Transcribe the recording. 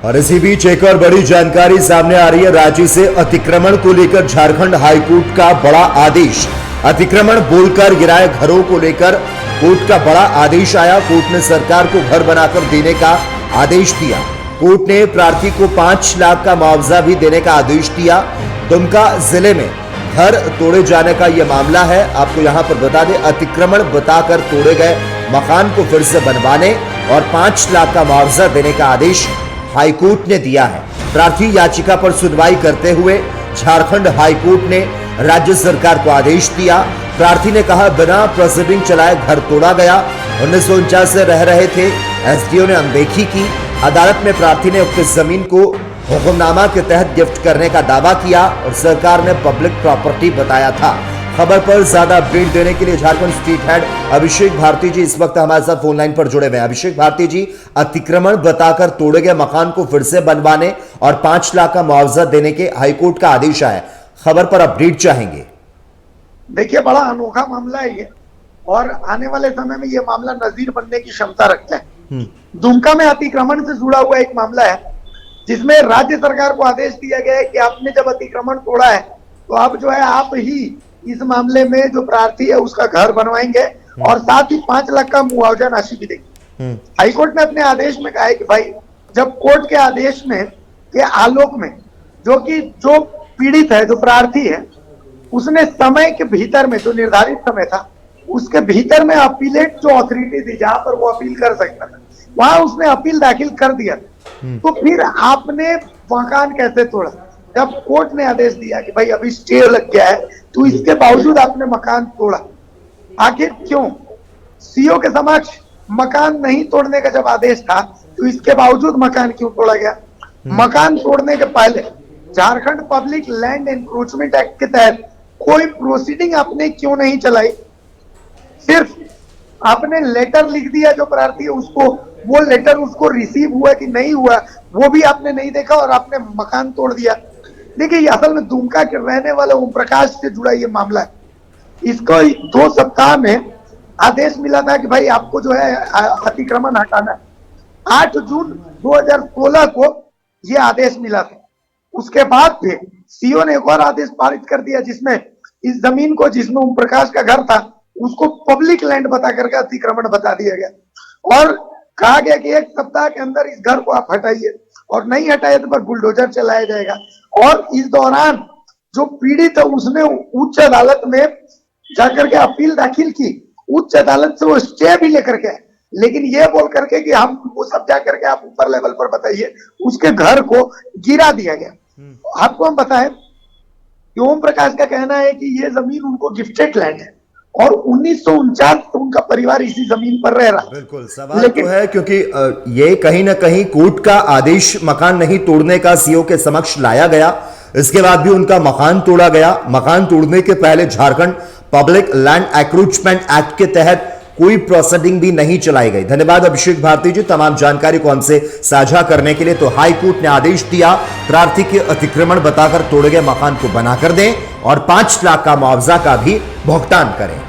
और इसी बीच एक और बड़ी जानकारी सामने आ रही है। राज्य से अतिक्रमण को लेकर झारखंड हाईकोर्ट का बड़ा आदेश। अतिक्रमण बोलकर गिराए घरों को लेकर कोर्ट का बड़ा आदेश आया। कोर्ट ने सरकार को घर बनाकर देने का आदेश दिया। कोर्ट ने प्रार्थी को 5 लाख का मुआवजा भी देने का आदेश दिया। दुमका जिले में घर तोड़े जाने का यह मामला है। आपको यहां पर बता दें, अतिक्रमण बताकर तोड़े गए मकान को फिर से बनवाने और 5 लाख का मुआवजा देने का आदेश हाईकोर्ट ने दिया है। प्रार्थी याचिका पर सुनवाई करते हुए झारखंड हाईकोर्ट ने राज्य सरकार को आदेश दिया। प्रार्थी ने कहा, बिना प्रोसीडिंग चलाए घर तोड़ा गया। 1949 से रह रहे थे, एसडीओ ने अनदेखी की। अदालत में प्रार्थी ने उक्त जमीन को हुक्मनामा के तहत गिफ्ट करने का दावा किया और सरकार ने पब्लिक प्रॉपर्टी बताया था। खबर पर ज्यादा अपडेट देने के लिए झारखंड स्टेट हेड अभिषेक भारती जी इस वक्त हमारे साथ फोन लाइन पर जुड़े हुए हैं। अभिषेक भारती जी, अतिक्रमण बताकर तोड़े गए मकान को फिर से बनवाने और 5 लाख का मुआवजा देने के हाईकोर्ट का आदेश आया, खबर पर अपडेट चाहेंगे। देखिए, बड़ा अनोखा मामला है ये और आने वाले समय में ये मामला नजीर बनने की क्षमता रखता है। दुमका में अतिक्रमण से जुड़ा हुआ एक मामला है जिसमें राज्य सरकार को आदेश दिया गया है कि आपने जब अतिक्रमण तोड़ा है तो आप जो है आप ही इस मामले में जो प्रार्थी है उसका घर बनवाएंगे और साथ ही 5 लाख का मुआवजा राशि भी देंगे। हाईकोर्ट ने अपने आदेश में कहा है कि भाई, जब कोर्ट के आदेश में के आलोक में जो पीड़ित है, जो प्रार्थी है, उसने समय के भीतर में, जो निर्धारित समय था उसके भीतर में अपीलेट जो अथॉरिटी थी जहां पर वो अपील कर सकता था, वहां उसने अपील दाखिल कर दिया। तो फिर आपने मकान कैसे तोड़ा? जब कोर्ट ने आदेश दिया कि भाई अभी स्टे लग गया है तो इसके बावजूद आपने मकान तोड़ा, आखिर क्यों? सीओ के समक्ष मकान नहीं तोड़ने का जब आदेश था तो इसके बावजूद मकान क्यों तोड़ा गया? मकान तोड़ने के पहले Jharkhand public land encroachment act के तहत कोई प्रोसीडिंग आपने क्यों नहीं चलाई? सिर्फ आपने लेटर लिख दिया जो प्रार्थी है उसको, वो लेटर उसको रिसीव हुआ कि नहीं हुआ वो भी आपने नहीं देखा और आपने मकान तोड़ दिया। देखिए, असल में दुमका के रहने वाले ओम प्रकाश से जुड़ा ये मामला है। इसको 2 सप्ताह में आदेश मिला था कि भाई आपको जो है अतिक्रमण हटाना है। 8 जून 2016 को ये आदेश मिला था। उसके बाद फिर सीओ ने एक और आदेश पारित कर दिया जिसमें इस जमीन को, जिसमें ओम प्रकाश का घर था, उसको पब्लिक लैंड बता करके अतिक्रमण बता दिया गया और कहा गया कि 1 सप्ताह के अंदर इस घर को आप हटाइए और नहीं हटाए तो पर बुलडोजर चलाया जाएगा। और इस दौरान जो पीड़ित है उसने उच्च अदालत में जाकर के अपील दाखिल की। उच्च अदालत से वो स्टे भी लेकर के, लेकिन ये बोल करके कि हम वो सब जाकर के आप ऊपर लेवल पर बताइए, उसके घर को गिरा दिया गया। आपको हम बताएं कि ओम प्रकाश का कहना है कि ये जमीन उनको गिफ्टेड लैंड है और 1949 से उनका परिवार इसी जमीन पर रह रहा। बिल्कुल सवाल तो है क्योंकि ये कहीं ना कहीं कोर्ट का आदेश मकान नहीं तोड़ने का सीओ के समक्ष लाया गया, इसके बाद भी उनका मकान तोड़ा गया। मकान तोड़ने के पहले झारखंड पब्लिक लैंड एक्रूचमेंट एक्ट के तहत कोई प्रोसीडिंग भी नहीं चलाई गई। धन्यवाद अभिषेक भारती जी तमाम जानकारी को हमसे साझा करने के लिए। तो हाई कोर्ट ने आदेश दिया, प्रार्थी के अतिक्रमण बताकर तोड़े गए मकान को बनाकर दें और 5 लाख का मुआवजा का भी भुगतान करें।